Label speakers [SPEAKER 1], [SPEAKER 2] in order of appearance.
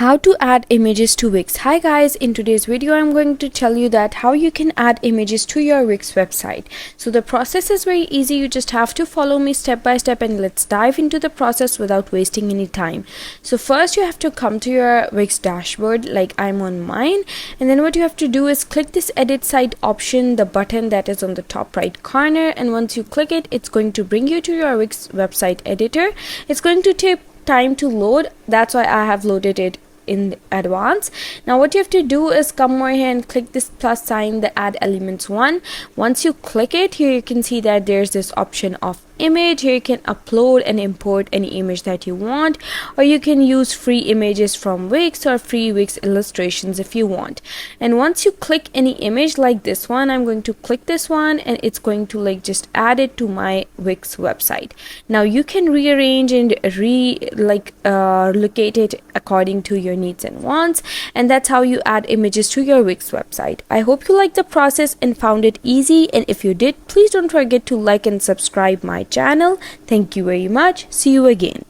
[SPEAKER 1] How to add images to Wix. Hi guys, in today's video I'm going to tell you that how you can add images to your Wix website. So the process is very easy. You just have to follow me step by step and let's dive into the process without wasting any time. So first you have to come to your Wix dashboard like I'm on mine, and then what you have to do is click this edit site option, the button that is on the top right corner, and once you click it, it's going to bring you to your Wix website editor. It's going to take time to load. That's why I have loaded it in advance. Now what you have to do is come over here and click this plus sign, the add elements one. Once you click it, here you can see that there's this option of image. Here you can upload and import any image that you want, or you can use free images from Wix or free Wix illustrations if you want. And once you click any image like this one, I'm going to click this one and it's going to just add it to my Wix website. Now you can rearrange and locate it according to your needs and wants, and that's how you add images to your Wix website. I hope you liked the process and found it easy, and if you did, please don't forget to like and subscribe my channel. Thank you very much. See you again.